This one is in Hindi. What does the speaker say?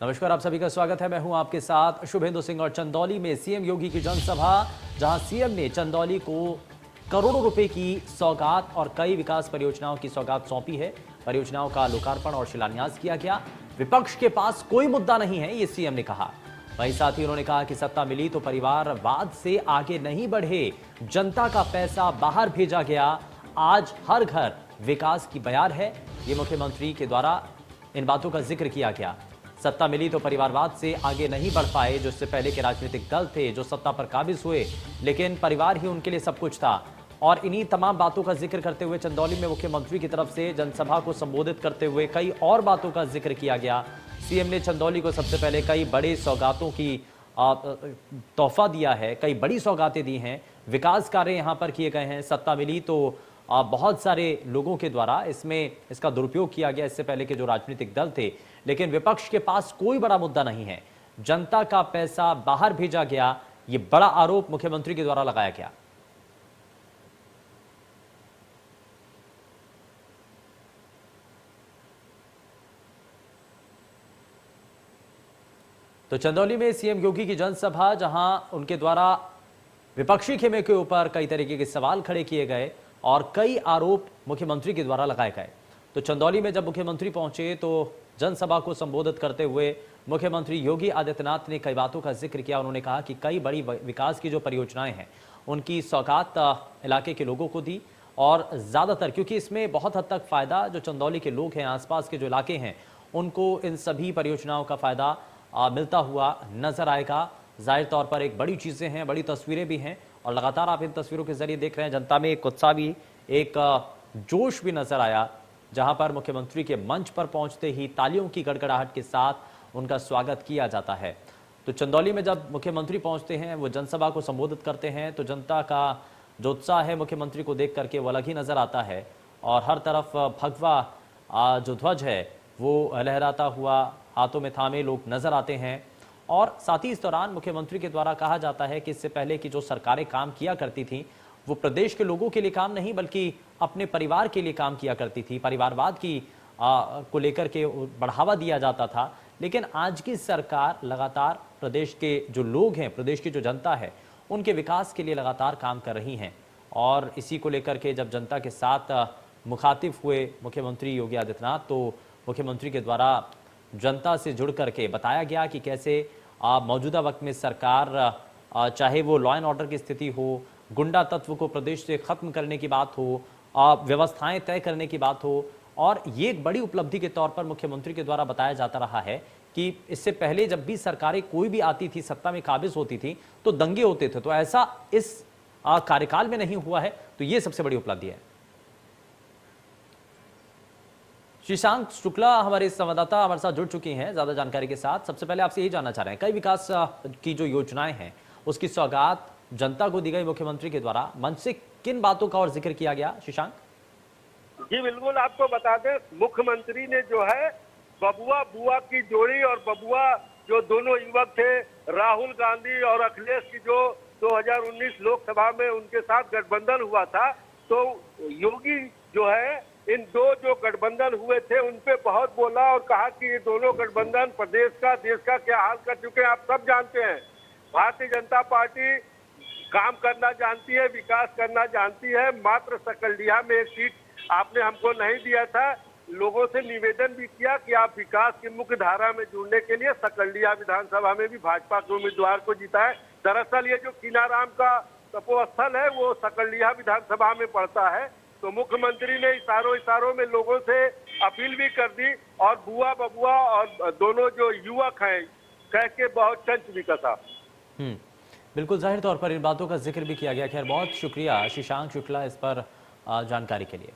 नमस्कार, आप सभी का स्वागत है। मैं हूं आपके साथ शुभेंदु सिंह और चंदौली में सीएम योगी की जनसभा, जहां सीएम ने चंदौली को करोड़ों रुपए की सौगात और कई विकास परियोजनाओं की सौगात सौंपी है। परियोजनाओं का लोकार्पण और शिलान्यास किया गया। विपक्ष के पास कोई मुद्दा नहीं है, ये सीएम ने कहा। वहीं साथ ही उन्होंने कहा कि सत्ता मिली तो परिवारवाद से आगे नहीं बढ़े, जनता का पैसा बाहर भेजा गया, आज हर घर विकास की बयार है। ये मुख्यमंत्री के द्वारा इन बातों का जिक्र किया गया। सत्ता मिली तो परिवारवाद से आगे नहीं बढ़ पाए, जो इससे पहले के राजनीतिक दल थे जो सत्ता पर काबिज हुए, लेकिन परिवार ही उनके लिए सब कुछ था। और इन्हीं तमाम बातों का जिक्र करते हुए चंदौली में मुख्यमंत्री की तरफ से जनसभा को संबोधित करते हुए कई और बातों का जिक्र किया गया। सीएम ने चंदौली को सबसे पहले कई बड़े सौगातों की तोहफा दिया है, कई बड़ी सौगातें दी हैं, विकास कार्य यहां पर किए गए हैं। सत्ता मिली तो बहुत सारे लोगों के द्वारा इसका दुरुपयोग किया गया, इससे पहले के जो राजनीतिक दल थे, लेकिन विपक्ष के पास कोई बड़ा मुद्दा नहीं है। जनता का पैसा बाहर भेजा गया, यह बड़ा आरोप मुख्यमंत्री के द्वारा लगाया गया। तो चंदौली में सीएम योगी की जनसभा, जहां उनके द्वारा विपक्षी खेमे के ऊपर कई तरीके के सवाल खड़े किए गए और कई आरोप मुख्यमंत्री के द्वारा लगाए गए। तो चंदौली में जब मुख्यमंत्री पहुंचे तो जनसभा को संबोधित करते हुए मुख्यमंत्री योगी आदित्यनाथ ने कई बातों का जिक्र किया। उन्होंने कहा कि कई बड़ी विकास की जो परियोजनाएं हैं उनकी सौगात इलाके के लोगों को दी, और ज़्यादातर क्योंकि इसमें बहुत हद तक फ़ायदा जो चंदौली के लोग हैं, आसपास के जो इलाके हैं, उनको इन सभी परियोजनाओं का फ़ायदा मिलता हुआ नजर आएगा। जाहिर तौर पर एक बड़ी चीज़ें हैं, बड़ी तस्वीरें भी हैं, और लगातार आप इन तस्वीरों के जरिए देख रहे हैं जनता में एक उत्साह भी, एक जोश भी नजर आया, जहां पर मुख्यमंत्री के मंच पर पहुंचते ही तालियों की गड़गड़ाहट के साथ उनका स्वागत किया जाता है। तो चंदौली में जब मुख्यमंत्री पहुंचते हैं, वो जनसभा को संबोधित करते हैं, तो जनता का जो उत्साह है मुख्यमंत्री को देख करके वो अलग ही नजर आता है। और हर तरफ भगवा जो ध्वज है वो लहराता हुआ हाथों में थामे लोग नजर आते हैं। और साथ ही इस दौरान मुख्यमंत्री के द्वारा कहा जाता है कि इससे पहले की जो सरकारें काम किया करती थी वो प्रदेश के लोगों के लिए काम नहीं बल्कि अपने परिवार के लिए काम किया करती थी। परिवारवाद की को लेकर के बढ़ावा दिया जाता था, लेकिन आज की सरकार लगातार प्रदेश के जो लोग हैं, प्रदेश की जो जनता है, उनके विकास के लिए लगातार काम कर रही हैं। और इसी को लेकर के जब जनता के साथ मुखातिब हुए मुख्यमंत्री योगी आदित्यनाथ, तो मुख्यमंत्री के द्वारा जनता से जुड़ करके बताया गया कि कैसे मौजूदा वक्त में सरकार, चाहे वो लॉ एंड ऑर्डर की स्थिति हो, गुंडा तत्व को प्रदेश से खत्म करने की बात हो, व्यवस्थाएं तय करने की बात हो, और ये एक बड़ी उपलब्धि के तौर पर मुख्यमंत्री के द्वारा बताया जाता रहा है कि इससे पहले जब भी सरकारें कोई भी आती थी, सत्ता में काबिज होती थी, तो दंगे होते थे। तो ऐसा इस कार्यकाल में नहीं हुआ है, तो ये सबसे बड़ी उपलब्धि है। शशांक शुक्ला हमारे संवाददाता हमारे साथ जुड़ चुकी हैं ज्यादा जानकारी के साथ। सबसे पहले आपसे यही जानना चाह रहे हैं, कई विकास की जो योजनाएं हैं उसकी सौगात जनता को दी गई मुख्यमंत्री के द्वारा, मंच से किन बातों का और जिक्र किया गया? शशांक जी बिल्कुल, आपको बता दें, मुख्यमंत्री ने जो है बबुआ बुआ की जोड़ी और बबुआ जो दोनों युवक थे, राहुल गांधी और अखिलेश की जो 2019 लोकसभा में उनके साथ गठबंधन हुआ था, तो योगी जो है इन दो जो गठबंधन हुए थे उन पे बहुत बोला और कहा कि ये दोनों गठबंधन प्रदेश का, देश का क्या हाल कर चुके हैं। आप सब जानते हैं, भारतीय जनता पार्टी काम करना जानती है, विकास करना जानती है। मात्र सकलडीहा में एक सीट आपने हमको नहीं दिया था। लोगों से निवेदन भी किया कि आप विकास की मुख्य धारा में जुड़ने के लिए सकलडीहा विधानसभा में भी भाजपा के उम्मीदवार को जिताए। दरअसल ये जो कीनाराम का तपोस्थल है वो सकलडीहा विधानसभा में पड़ता है। तो मुख्यमंत्री ने इशारों में लोगों से अपील भी कर दी और बुआ बबुआ और दोनों जो युवक हैं कह के बहुत टंच भी कसा। बिल्कुल, जाहिर तौर पर इन बातों का जिक्र भी किया गया। खैर, बहुत शुक्रिया शशांक शुक्ला इस पर जानकारी के लिए।